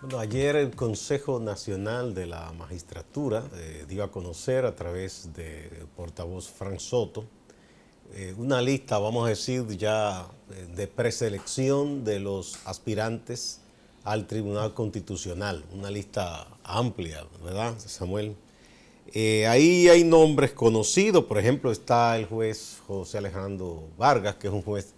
Bueno, ayer el Consejo Nacional de la Magistratura dio a conocer a través del portavoz Frank Soto una lista, vamos a decir, ya de preselección de los aspirantes al Tribunal Constitucional. Una lista amplia, ¿verdad, Samuel? Ahí hay nombres conocidos, por ejemplo, está el juez José Alejandro Vargas, que es un juez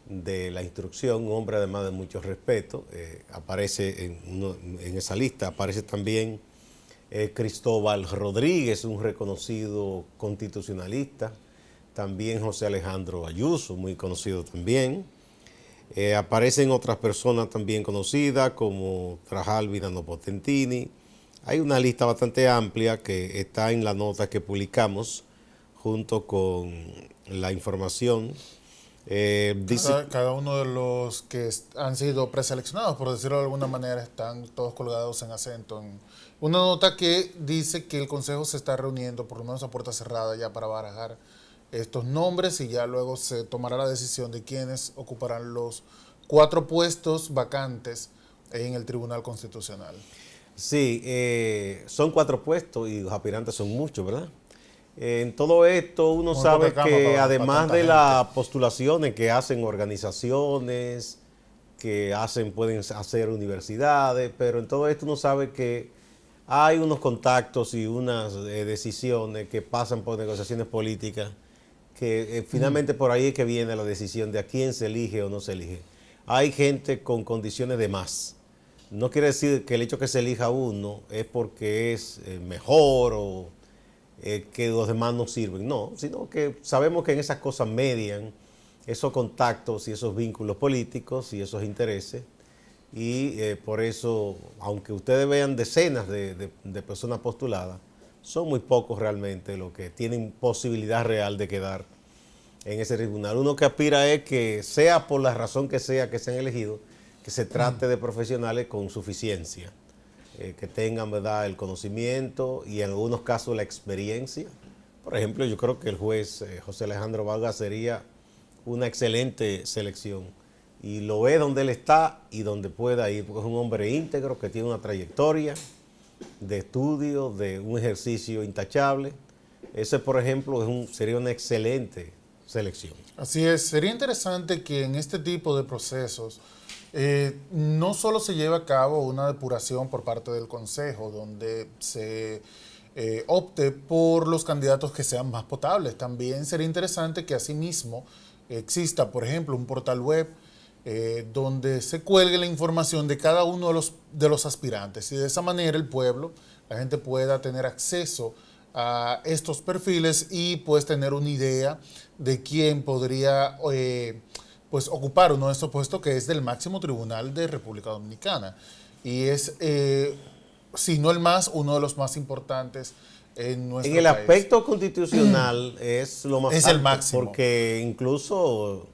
de la instrucción, un hombre además de mucho respeto, aparece en esa lista. Aparece también Cristóbal Rodríguez, un reconocido constitucionalista, también José Alejandro Ayuso, muy conocido también. Aparecen otras personas también conocidas como Trajalvi Dano Potentini. Hay una lista bastante amplia que está en la nota que publicamos junto con la información. Cada uno de los que han sido preseleccionados, por decirlo de alguna manera, están todos colgados en acento. En una nota que dice que el Consejo se está reuniendo, por lo menos a puerta cerrada, ya para barajar estos nombres y ya luego se tomará la decisión de quiénes ocuparán los 4 puestos vacantes en el Tribunal Constitucional. Sí, son 4 puestos y los aspirantes son muchos, ¿verdad? En todo esto uno Muy sabe poca cama que para además tanta de gente. las postulaciones que hacen organizaciones, pueden hacer universidades, pero en todo esto uno sabe que hay unos contactos y unas decisiones que pasan por negociaciones políticas, que finalmente por ahí es que viene la decisión de a quién se elige o no se elige. Hay gente con condiciones de más. No quiere decir que el hecho que se elija uno es porque es mejor o que los demás no sirven, no, sino que sabemos que en esas cosas median esos contactos y esos vínculos políticos y esos intereses, y por eso, aunque ustedes vean decenas de personas postuladas, son muy pocos realmente los que tienen posibilidad real de quedar en ese tribunal. Uno que aspira es que, sea por la razón que sea que sean elegidos, que se trate de profesionales con suficiencia, que tengan, ¿verdad?, el conocimiento y en algunos casos la experiencia. Por ejemplo, yo creo que el juez José Alejandro Vargas sería una excelente selección y lo ve donde él está y donde pueda ir, porque es un hombre íntegro que tiene una trayectoria de estudio, de un ejercicio intachable. Ese, por ejemplo, sería una excelente selección. Así es, sería interesante que en este tipo de procesos no solo se lleve a cabo una depuración por parte del Consejo, donde se opte por los candidatos que sean más potables. También sería interesante que asimismo exista, por ejemplo, un portal web donde se cuelgue la información de cada uno de los aspirantes y de esa manera el pueblo, la gente pueda tener acceso a estos perfiles y pues tener una idea de quién podría pues ocupar uno de estos puestos que es del máximo tribunal de República Dominicana y es, si no el más, uno de los más importantes en nuestro En el país. aspecto constitucional es lo más Es alto, el máximo. porque incluso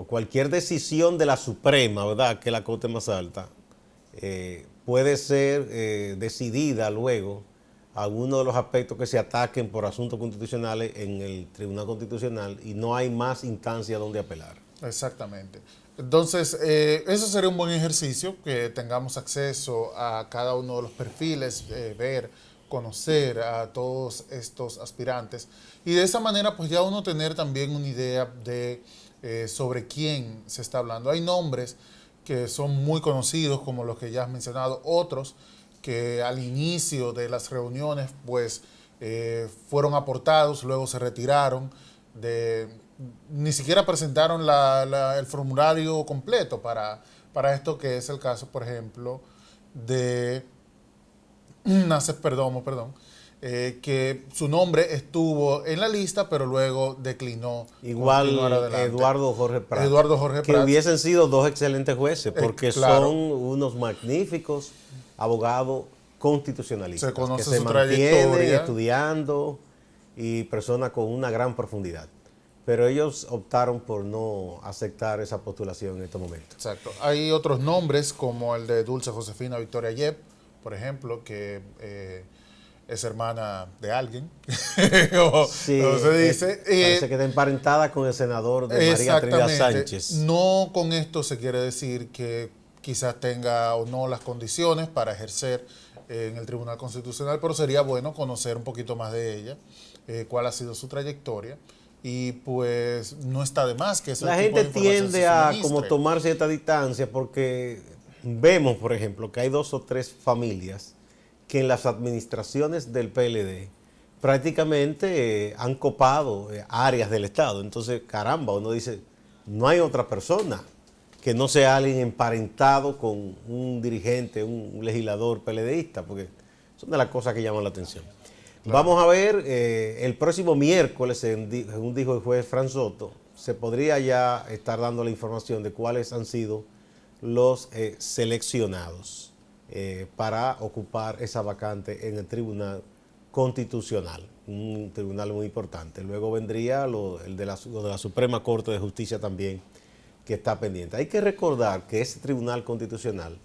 cualquier decisión de la Suprema, ¿verdad?, que es la corte más alta, puede ser decidida luego algunos de los aspectos que se ataquen por asuntos constitucionales en el Tribunal Constitucional y no hay más instancia donde apelar. Exactamente. Entonces, eso sería un buen ejercicio, que tengamos acceso a cada uno de los perfiles, ver, conocer a todos estos aspirantes y de esa manera pues ya uno tener también una idea de sobre quién se está hablando. Hay nombres que son muy conocidos como los que ya has mencionado, otros que al inicio de las reuniones pues fueron aportados, luego se retiraron, ni siquiera presentaron el formulario completo para esto, que es el caso, por ejemplo, de Naces Perdomo, que su nombre estuvo en la lista, pero luego declinó continuar Igual adelante. Eduardo Jorge Prats, Eduardo Jorge que Prats, hubiesen sido 2 excelentes jueces, porque claro, son unos magníficos abogados constitucionalistas, se conoce que se su mantienen trayectoria. estudiando y personas con una gran profundidad. Pero ellos optaron por no aceptar esa postulación en estos momentos. Exacto. Hay otros nombres como el de Dulce Josefina Victoria Yep, por ejemplo, que es hermana de alguien, Sí, o se dice. parece que está emparentada con el senador de María Trinidad Exactamente. Sánchez. No con esto se quiere decir que quizás tenga o no las condiciones para ejercer en el Tribunal Constitucional, pero sería bueno conocer un poquito más de ella, cuál ha sido su trayectoria, y pues no está de más que ese La tipo gente de información tiende se a suministre. como tomar cierta distancia porque vemos, por ejemplo, que hay 2 o 3 familias que en las administraciones del PLD prácticamente han copado áreas del Estado. Entonces, caramba, uno dice, no hay otra persona que no sea alguien emparentado con un dirigente, un legislador PLDista, porque son de las cosas que llaman la atención. Claro. Vamos a ver, el próximo miércoles, según dijo el juez Fran Soto, se podría ya estar dando la información de cuáles han sido los seleccionados para ocupar esa vacante en el Tribunal Constitucional, un tribunal muy importante. Luego vendría lo de la Suprema Corte de Justicia también, que está pendiente. Hay que recordar que ese Tribunal Constitucional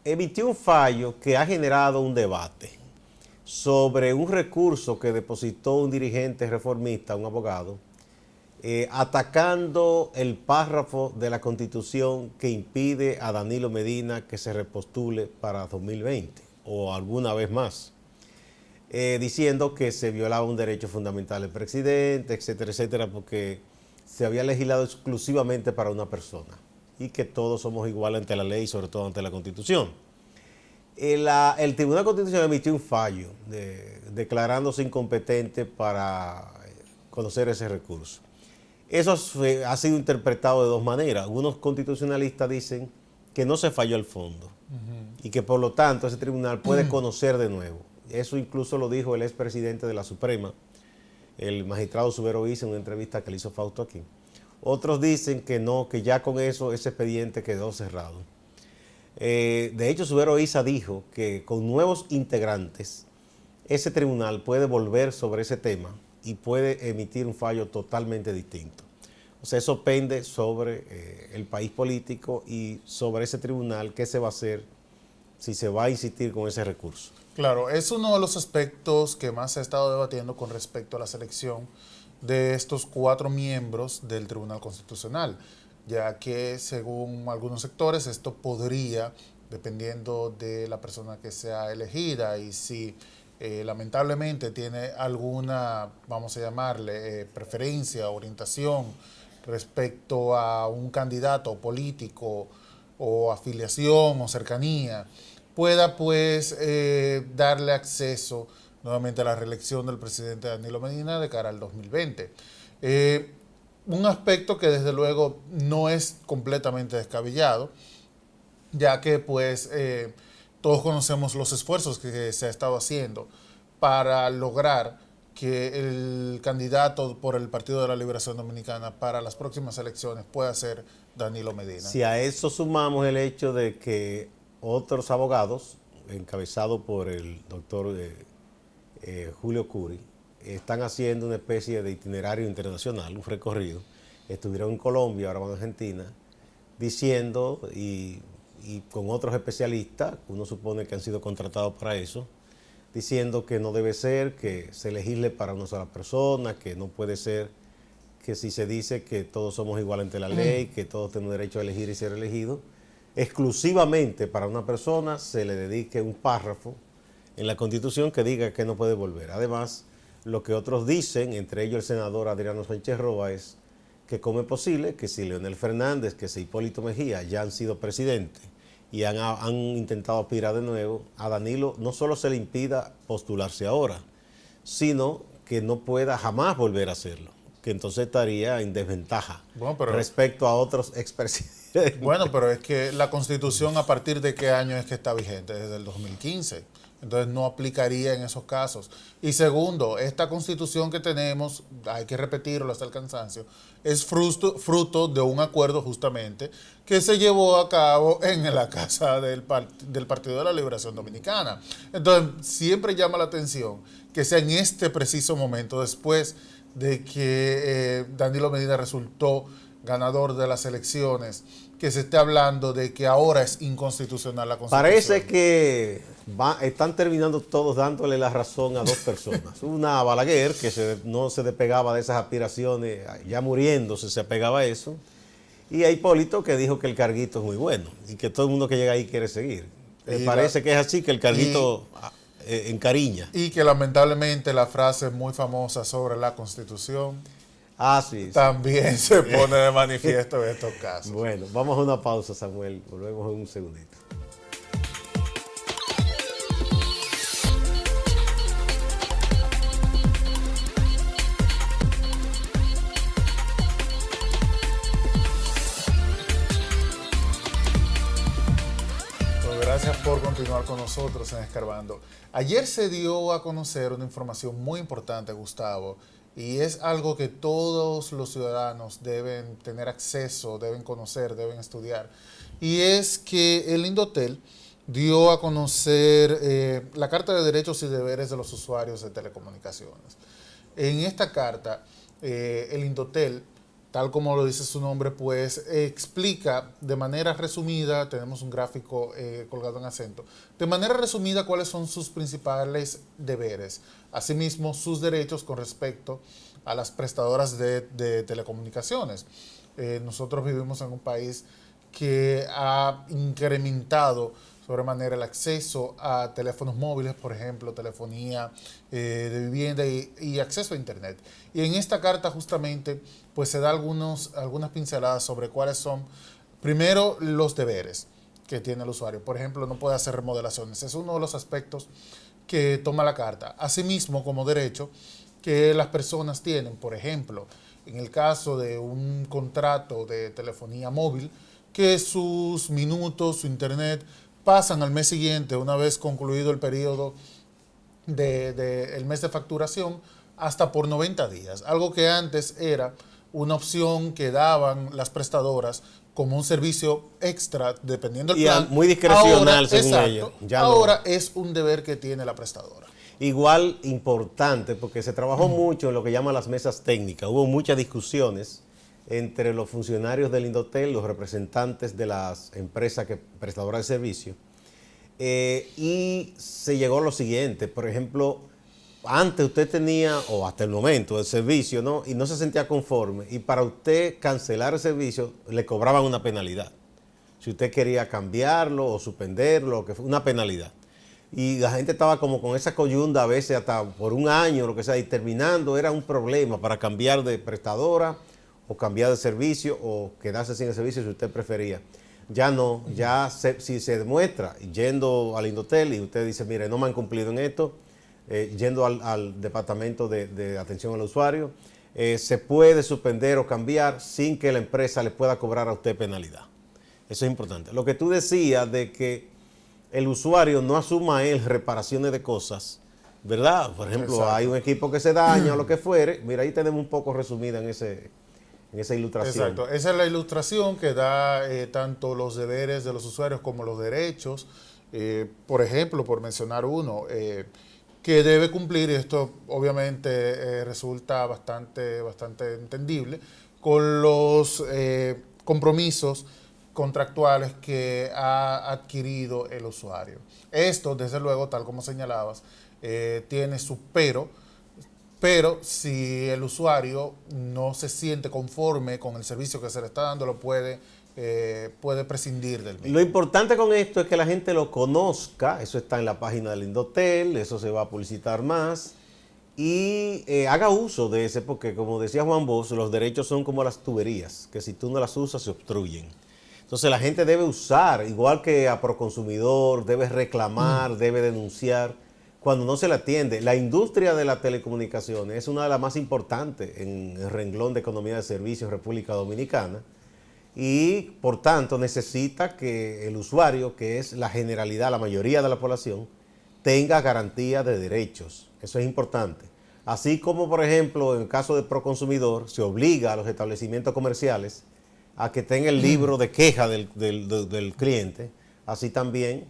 emitió un fallo que ha generado un debate sobre un recurso que depositó un dirigente reformista, un abogado, atacando el párrafo de la Constitución que impide a Danilo Medina que se repostule para 2020 o alguna vez más, diciendo que se violaba un derecho fundamental del presidente, etcétera, etcétera, porque se había legislado exclusivamente para una persona y que todos somos iguales ante la ley y sobre todo ante la Constitución. El Tribunal Constitucional emitió un fallo declarándose incompetente para conocer ese recurso. Eso ha sido interpretado de 2 maneras. Algunos constitucionalistas dicen que no se falló al fondo y que por lo tanto ese tribunal puede conocer de nuevo. Eso incluso lo dijo el expresidente de la Suprema, el magistrado Subero Isa, en una entrevista que le hizo Fausto aquí. Otros dicen que no, que ya con eso ese expediente quedó cerrado. De hecho, Subero Isa dijo que con nuevos integrantes, ese tribunal puede volver sobre ese tema y puede emitir un fallo totalmente distinto. O sea, eso pende sobre el país político y sobre ese tribunal, qué se va a hacer, si se va a insistir con ese recurso. Claro, es uno de los aspectos que más se ha estado debatiendo con respecto a la selección de estos 4 miembros del Tribunal Constitucional, ya que según algunos sectores esto podría, dependiendo de la persona que sea elegida y si lamentablemente tiene alguna, vamos a llamarle, preferencia, orientación respecto a un candidato político o afiliación o cercanía, pueda pues darle acceso nuevamente a la reelección del presidente Danilo Medina de cara al 2020. Un aspecto que desde luego no es completamente descabellado, ya que pues todos conocemos los esfuerzos que se ha estado haciendo para lograr que el candidato por el Partido de la Liberación Dominicana para las próximas elecciones pueda ser Danilo Medina. Si a eso sumamos el hecho de que otros abogados, encabezados por el doctor Julio Curi, están haciendo una especie de itinerario internacional, un recorrido, estuvieron en Colombia, ahora van a Argentina, diciendo, y con otros especialistas, uno supone que han sido contratados para eso, diciendo que no debe ser que se legisle para una sola persona, que no puede ser que si se dice que todos somos iguales ante la ley, que todos tenemos derecho a elegir y ser elegidos, exclusivamente para una persona se le dedique un párrafo en la Constitución que diga que no puede volver. Además, lo que otros dicen, entre ellos el senador Adriano Sánchez Roa, es que cómo es posible que si Leonel Fernández, que si Hipólito Mejía ya han sido presidentes y han intentado aspirar de nuevo, a Danilo no solo se le impida postularse ahora, sino que no pueda jamás volver a hacerlo, que entonces estaría en desventaja respecto a otros expresidentes. Bueno, pero es que la Constitución, ¿a partir de qué año es que está vigente? Desde el 2015. Entonces no aplicaría en esos casos. Y segundo, esta Constitución que tenemos, hay que repetirlo hasta el cansancio, es fruto de un acuerdo justamente que se llevó a cabo en la casa del Partido de la Liberación Dominicana. Entonces siempre llama la atención que sea en este preciso momento, después de que Danilo Medina resultó ganador de las elecciones, que se esté hablando de que ahora es inconstitucional la Constitución. Parece que están terminando todos dándole la razón a 2 personas. Una a Balaguer, que no se despegaba de esas aspiraciones, ya muriéndose se apegaba a eso, Y hay Hipólito que dijo que el carguito es muy bueno y que todo el mundo que llega ahí quiere seguir. Parece que es así, que el carguito encariña. Y que lamentablemente la frase muy famosa sobre la Constitución Sí. también se pone de manifiesto en estos casos. Bueno, vamos a una pausa, Samuel. Volvemos en un segundito. Gracias por continuar con nosotros en Escarbando. Ayer se dio a conocer una información muy importante, Gustavo, y es algo que todos los ciudadanos deben tener acceso, deben conocer, deben estudiar. Y es que el Indotel dio a conocer la Carta de Derechos y Deberes de los Usuarios de Telecomunicaciones. En esta carta, el Indotel, tal como lo dice su nombre, pues explica de manera resumida, tenemos un gráfico colgado en acento, de manera resumida cuáles son sus principales deberes, asimismo sus derechos con respecto a las prestadoras de telecomunicaciones. Nosotros vivimos en un país que ha incrementado sobremanera el acceso a teléfonos móviles, por ejemplo, telefonía de vivienda y acceso a Internet. Y en esta carta justamente pues se da algunas pinceladas sobre cuáles son, primero, los deberes que tiene el usuario. Por ejemplo, no puede hacer remodelaciones. Es uno de los aspectos que toma la carta. Asimismo, como derecho que las personas tienen, por ejemplo, en el caso de un contrato de telefonía móvil, que sus minutos, su Internet, pasan al mes siguiente, una vez concluido el periodo del mes de facturación, hasta por 90 días. Algo que antes era una opción que daban las prestadoras como un servicio extra, dependiendo del plan. Muy discrecional, ahora, según exacto, ella. Ahora es un deber que tiene la prestadora. Igual importante, porque se trabajó mucho en lo que llaman las mesas técnicas. Hubo muchas discusiones entre los funcionarios del Indotel, los representantes de las empresas prestadoras de servicio, y se llegó a lo siguiente. Por ejemplo, antes usted tenía, o hasta el momento, el servicio, ¿no? Y no se sentía conforme, y para usted cancelar el servicio le cobraban una penalidad. Si usted quería cambiarlo o suspenderlo, una penalidad. Y la gente estaba como con esa coyunda, a veces hasta por un año, lo que sea, y terminando era un problema para cambiar de prestadora o cambiar de servicio o quedarse sin el servicio si usted prefería. Ya no, si se demuestra yendo al Indotel y usted dice, mire, no me han cumplido en esto, yendo al departamento de atención al usuario, se puede suspender o cambiar sin que la empresa le pueda cobrar a usted penalidad. Eso es importante. Lo que tú decías de que el usuario no asuma él reparaciones de cosas, ¿verdad? Por ejemplo, exacto, hay un equipo que se daña o lo que fuere. Mira, ahí tenemos un poco resumida en esa ilustración. Exacto, esa es la ilustración que da tanto los deberes de los usuarios como los derechos. Por ejemplo, por mencionar uno, que debe cumplir, y esto obviamente resulta bastante entendible, con los compromisos contractuales que ha adquirido el usuario. Esto, desde luego, tal como señalabas, tiene su pero si el usuario no se siente conforme con el servicio que se le está dando, lo puede prescindir del mismo. Lo importante con esto es que la gente lo conozca, eso está en la página del Indotel, eso se va a publicitar más, y haga uso de ese, porque como decía Juan Bosch, los derechos son como las tuberías, que si tú no las usas se obstruyen. Entonces la gente debe usar, igual que a Proconsumidor, debe reclamar, debe denunciar cuando no se le atiende. La industria de las telecomunicaciones es una de las más importantes en el renglón de economía de servicios en República Dominicana y por tanto necesita que el usuario, que es la generalidad, la mayoría de la población, tenga garantía de derechos. Eso es importante. Así como, por ejemplo, en el caso de Proconsumidor, se obliga a los establecimientos comerciales a que tenga el libro de queja del cliente. Así también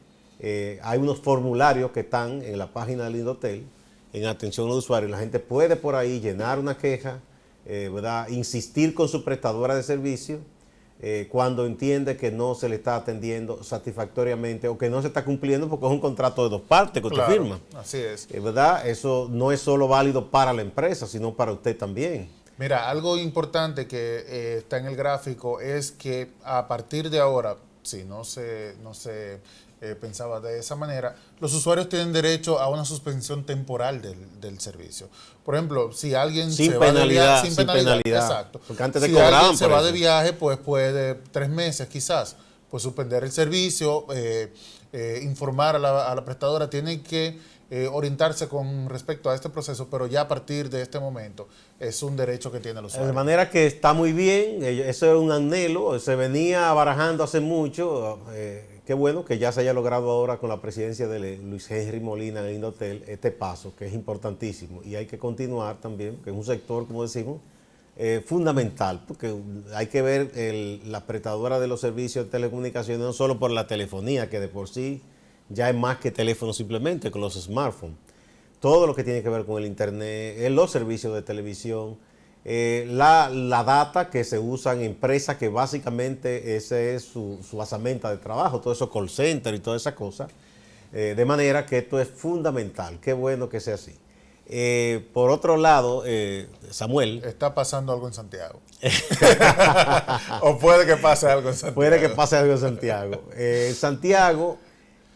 hay unos formularios que están en la página del Indotel, en atención al usuario. La gente puede por ahí llenar una queja, ¿verdad? Insistir con su prestadora de servicio cuando entiende que no se le está atendiendo satisfactoriamente o que no se está cumpliendo porque es un contrato de dos partes que usted firma. Así es. ¿Verdad? Eso no es solo válido para la empresa, sino para usted también. Mira, algo importante que está en el gráfico es que a partir de ahora, si no se pensaba de esa manera, los usuarios tienen derecho a una suspensión temporal del servicio. Por ejemplo, si alguien Sin se va de viaje, penalidad, sin penalidad. exacto. Porque antes te Si cobraban alguien se por va eso. de viaje, pues puede 3 meses quizás, pues suspender el servicio, informar a la prestadora, tiene que orientarse con respecto a este proceso, pero ya a partir de este momento es un derecho que tiene el usuario. De manera que está muy bien, eso es un anhelo, se venía barajando hace mucho, qué bueno que ya se haya logrado ahora con la presidencia de Luis Henry Molina en Indotel este paso, que es importantísimo, y hay que continuar también, que es un sector, como decimos, fundamental, porque hay que ver la prestadora de los servicios de telecomunicaciones no solo por la telefonía, que de por sí ya es más que teléfono simplemente, con los smartphones. Todo lo que tiene que ver con el internet, los servicios de televisión, la data que se usa en empresas que básicamente ese es su basamenta de trabajo, todo eso call center y todas esas cosas. De manera que esto es fundamental, qué bueno que sea así. Por otro lado, Samuel. Está pasando algo en Santiago. O puede que pase algo en Santiago. Puede que pase algo en Santiago. Santiago,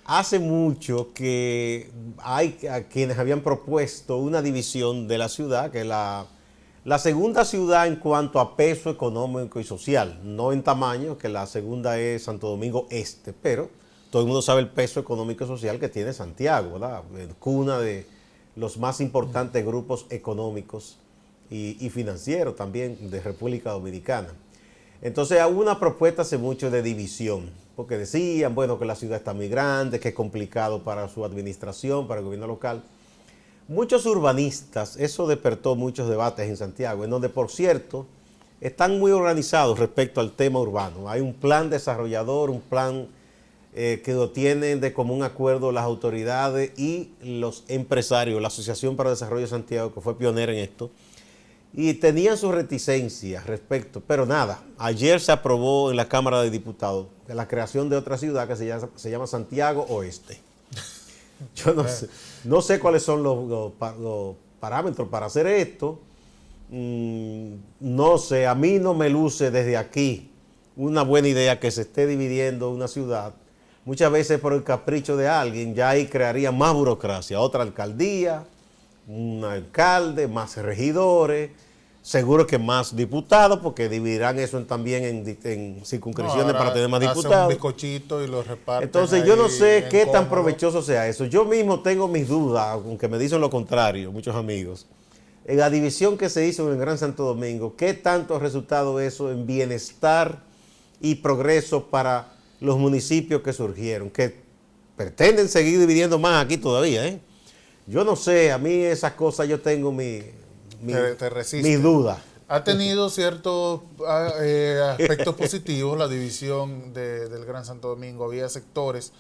hace mucho que hay a quienes habían propuesto una división de la ciudad, que es la segunda ciudad en cuanto a peso económico y social, no en tamaño, que la segunda es Santo Domingo Este, pero todo el mundo sabe el peso económico y social que tiene Santiago, ¿verdad? Cuna de los más importantes grupos económicos y financieros también de República Dominicana. Entonces hubo una propuesta hace mucho de división, porque decían, bueno, que la ciudad está muy grande, que es complicado para su administración, para el gobierno local. Muchos urbanistas, eso despertó muchos debates en Santiago, en donde, por cierto, están muy organizados respecto al tema urbano. Hay un plan desarrollador, un plan que lo tienen de común acuerdo las autoridades y los empresarios, la Asociación para el Desarrollo de Santiago, que fue pionera en esto, y tenían sus reticencias respecto, pero nada, ayer se aprobó en la Cámara de Diputados la creación de otra ciudad que se llama Santiago Oeste. Yo no sé cuáles son los parámetros para hacer esto. No sé, a mí no me luce desde aquí una buena idea que se esté dividiendo una ciudad. Muchas veces por el capricho de alguien, ya ahí crearía más burocracia, otra alcaldía, un alcalde, más regidores, seguro que más diputados, porque dividirán eso también en circunscripciones para tener más diputados. Un bizcochito y lo reparten. Entonces yo no sé qué tan cómodo. provechoso sea eso. Yo mismo tengo mis dudas, aunque me dicen lo contrario, muchos amigos. En la división que se hizo en el Gran Santo Domingo, ¿qué tanto ha resultado eso en bienestar y progreso para los municipios que surgieron, que pretenden seguir dividiendo más aquí todavía, ¿eh? Yo no sé, a mí esas cosas yo tengo mis dudas. Ha tenido ciertos aspectos positivos la división del Gran Santo Domingo. Había sectores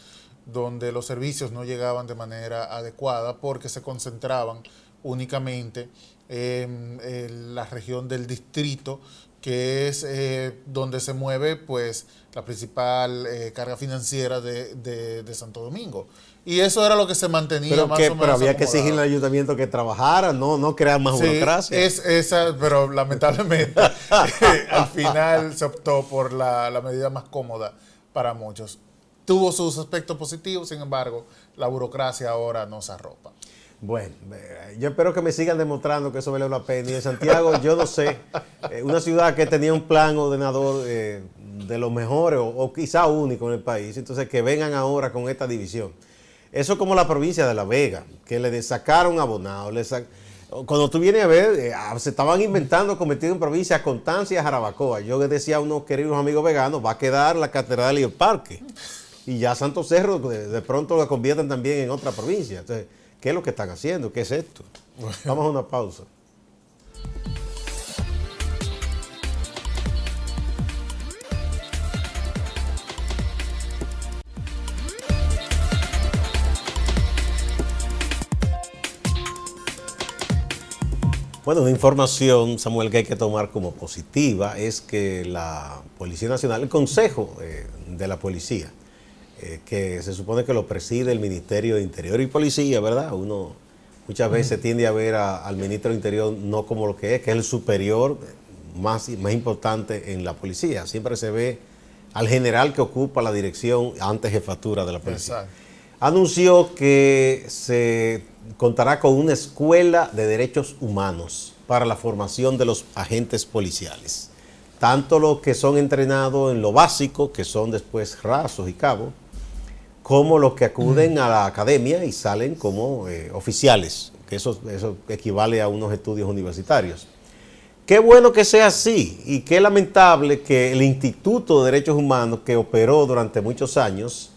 donde los servicios no llegaban de manera adecuada porque se concentraban únicamente en la región del distrito, que es donde se mueve pues la principal carga financiera de Santo Domingo. Y eso era lo que se mantenía pero más o menos pero había acomodado. que exigirle al ayuntamiento que trabajara, no crear más burocracia. Pero lamentablemente al final se optó por la medida más cómoda para muchos. Tuvo sus aspectos positivos, sin embargo, la burocracia ahora nos arropa. Bueno, yo espero que me sigan demostrando que eso vale la pena. Y en Santiago, yo no sé, una ciudad que tenía un plan ordenador de los mejores o quizá único en el país, entonces que vengan ahora con esta división. Eso es como la provincia de La Vega, que le sacaron abonados. Cuando tú vienes a ver, se estaban inventando convertido en provincia Constancia y Jarabacoa. Yo les decía a unos queridos amigos veganos, va a quedar la catedral y el parque. Y ya Santo Cerro de pronto lo convierten también en otra provincia. Entonces, ¿qué es lo que están haciendo? ¿Qué es esto? Vamos a una pausa. Bueno, una información, Samuel, que hay que tomar como positiva es que la Policía Nacional, el Consejo de la Policía, que se supone que lo preside el Ministerio de Interior y Policía, ¿verdad? Uno Muchas veces se tiende a ver al ministro del Interior no como lo que es el superior más importante en la policía. Siempre se ve al general que ocupa la dirección antes jefatura de la policía. Exacto. Anunció que se contará con una escuela de derechos humanos para la formación de los agentes policiales. Tanto los que son entrenados en lo básico, que son después rasos y cabos, como los que acuden a la academia y salen como oficiales, que eso equivale a unos estudios universitarios. Qué bueno que sea así y qué lamentable que el Instituto de Derechos Humanos, que operó durante muchos años,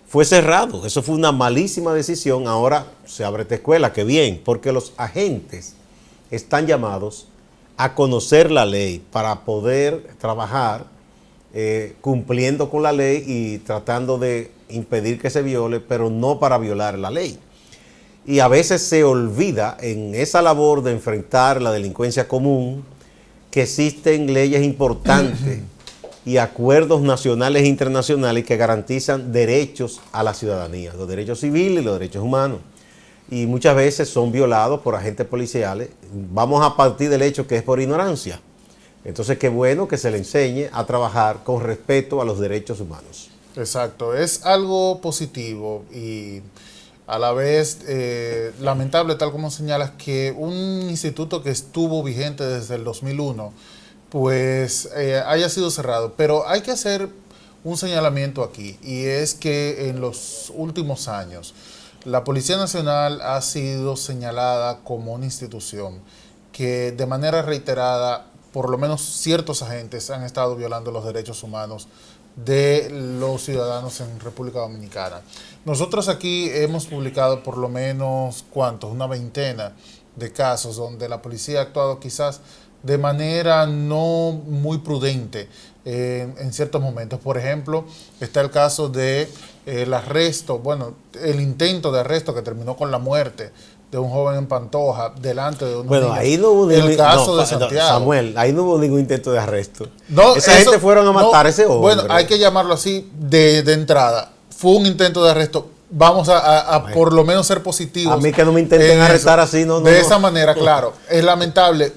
fue cerrado. Eso fue una malísima decisión. Ahora se abre esta escuela, qué bien, porque los agentes están llamados a conocer la ley para poder trabajar cumpliendo con la ley y tratando de impedir que se viole, pero no para violar la ley. Y a veces se olvida en esa labor de enfrentar la delincuencia común que existen leyes importantes y acuerdos nacionales e internacionales que garantizan derechos a la ciudadanía, los derechos civiles y los derechos humanos. Y muchas veces son violados por agentes policiales. Vamos a partir del hecho que es por ignorancia. Entonces, qué bueno que se le enseñe a trabajar con respeto a los derechos humanos. Exacto, es algo positivo y a la vez lamentable, tal como señalas, que un instituto que estuvo vigente desde el 2001, pues haya sido cerrado. Pero hay que hacer un señalamiento aquí, y es que en los últimos años la Policía Nacional ha sido señalada como una institución que de manera reiterada, por lo menos ciertos agentes han estado violando los derechos humanos de los ciudadanos en República Dominicana. Nosotros aquí hemos publicado por lo menos, ¿cuántos? Una veintena de casos donde la policía ha actuado quizás de manera no muy prudente en ciertos momentos. Por ejemplo, está el caso de el arresto, bueno, el intento de arresto que terminó con la muerte de un joven en Pantoja delante de unos niños. Ahí no hubo el caso de Santiago. Samuel, ahí no hubo ningún intento de arresto. No, esa gente fueron a matar a ese hombre. Bueno, hay que llamarlo así de entrada. Fue un intento de arresto. Vamos a por lo menos ser positivos. A mí que no me intenten arrestar así, no. De esa manera, claro. Es lamentable.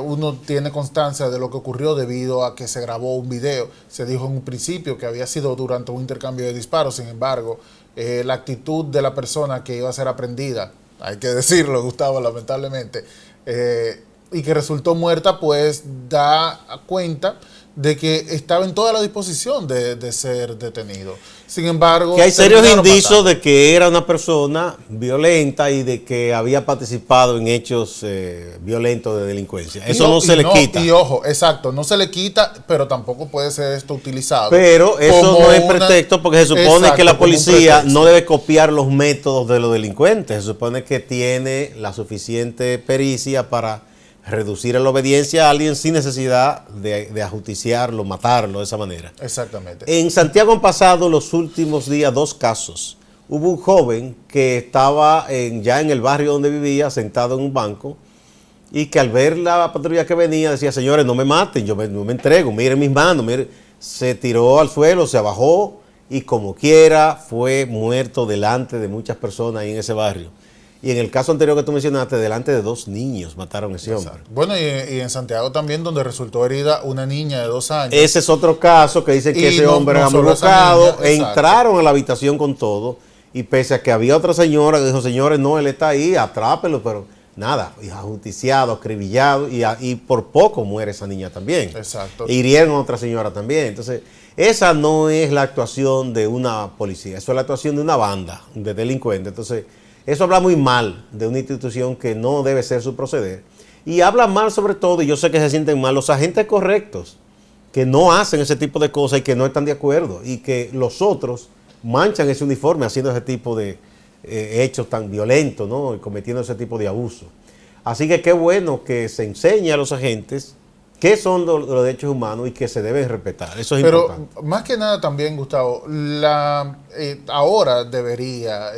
Uno tiene constancia de lo que ocurrió debido a que se grabó un video. Se dijo en un principio que había sido durante un intercambio de disparos. Sin embargo, la actitud de la persona que iba a ser aprendida, hay que decirlo, Gustavo, lamentablemente, y que resultó muerta, pues da cuenta de que estaba en toda la disposición de ser detenido. Sin embargo, que hay serios indicios de que era una persona violenta y de que había participado en hechos violentos de delincuencia. Eso no se le quita. Y ojo, exacto, no se le quita, pero tampoco puede ser esto utilizado. Pero eso no es pretexto, porque se supone que la policía no debe copiar los métodos de los delincuentes. Se supone que tiene la suficiente pericia para reducir la obediencia a alguien sin necesidad de ajusticiarlo, matarlo de esa manera. Exactamente. En Santiago han pasado los últimos días 2 casos. Hubo un joven que estaba ya en el barrio donde vivía, sentado en un banco, y que al ver la patrulla que venía decía: señores, no me maten, yo no me entrego, miren mis manos, miren. Se tiró al suelo, se abajó y como quiera fue muerto delante de muchas personas ahí en ese barrio. Y en el caso anterior que tú mencionaste, delante de 2 niños mataron a ese hombre. Bueno, y en Santiago también, donde resultó herida una niña de 2 años. Ese es otro caso que dicen que ese hombre era buscado. Entraron a la habitación con todo, y pese a que había otra señora que dijo: señores, no, él está ahí, atrápenlo, pero nada, ajusticiado, acribillado, y por poco muere esa niña también. Exacto. E hirieron a otra señora también. Entonces, esa no es la actuación de una policía, eso es la actuación de una banda de delincuentes. Entonces, eso habla muy mal de una institución que no debe ser su proceder. Y habla mal sobre todo, y yo sé que se sienten mal, los agentes correctos que no hacen ese tipo de cosas y que no están de acuerdo, y que los otros manchan ese uniforme haciendo ese tipo de hechos tan violentos, ¿no? Y cometiendo ese tipo de abuso. Así que qué bueno que se enseñe a los agentes qué son los derechos humanos y que se deben respetar. Eso es importante. Pero más que nada también, Gustavo, ahora debería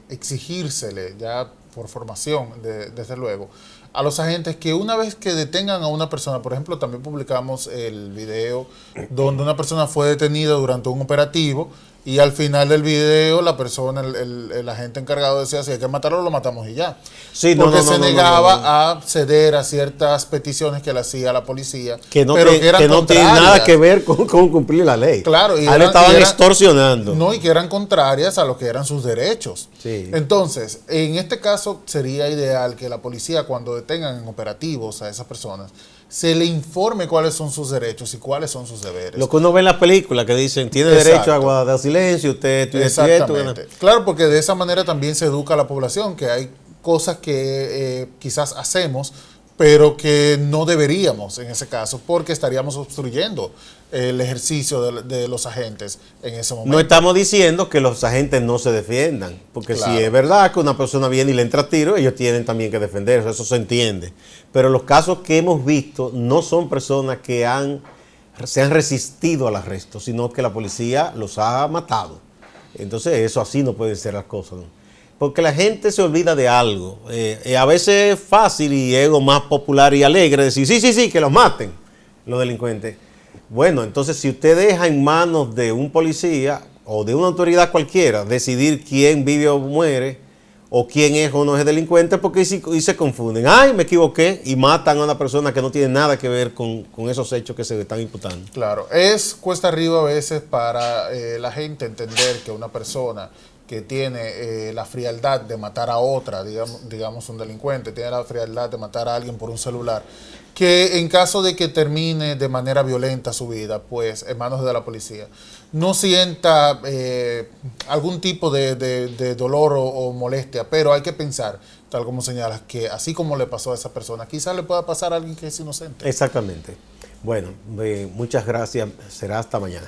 exigírsele, ya por formación, desde luego, a los agentes que una vez que detengan a una persona, por ejemplo, también publicamos el video donde una persona fue detenida durante un operativo Y al final del video, la persona, el agente encargado decía, si hay que matarlo, lo matamos y ya. Sí, Porque se negaba a ceder a ciertas peticiones que le hacía la policía, que no, pero que eran no tiene nada que ver con cumplir la ley. Claro, y le estaban extorsionando. No, y que eran contrarias a lo que eran sus derechos. Sí. Entonces, en este caso sería ideal que la policía, cuando detengan en operativos a esas personas, se le informe cuáles son sus derechos y cuáles son sus deberes. Lo que uno ve en las películas que dicen, tiene derecho a guardar silencio, usted... Exactamente. Claro, porque de esa manera también se educa a la población, que hay cosas que quizás hacemos, pero que no deberíamos en ese caso, porque estaríamos obstruyendo el ejercicio de los agentes en ese momento. No estamos diciendo que los agentes no se defiendan, porque claro, si es verdad que una persona viene y le entra a tiro, ellos tienen también que defenderse, eso se entiende. Pero los casos que hemos visto no son personas que se han resistido al arresto, sino que la policía los ha matado. Entonces eso así no pueden ser las cosas, ¿no? Porque la gente se olvida de algo. A veces es fácil y es lo más popular y alegre decir, sí, que los maten los delincuentes. Bueno, entonces si usted deja en manos de un policía o de una autoridad cualquiera decidir quién vive o muere, o quién es o no es delincuente, porque y se confunden. Ay, me equivoqué, y matan a una persona que no tiene nada que ver con esos hechos que se están imputando. Claro, es cuesta arriba a veces para la gente entender que una persona que tiene la frialdad de matar a otra, digamos un delincuente, tiene la frialdad de matar a alguien por un celular, que en caso de que termine de manera violenta su vida, pues en manos de la policía, no sienta algún tipo de dolor o molestia, pero hay que pensar, tal como señalas, que así como le pasó a esa persona, quizás le pueda pasar a alguien que es inocente. Exactamente. Bueno, muchas gracias. Será hasta mañana.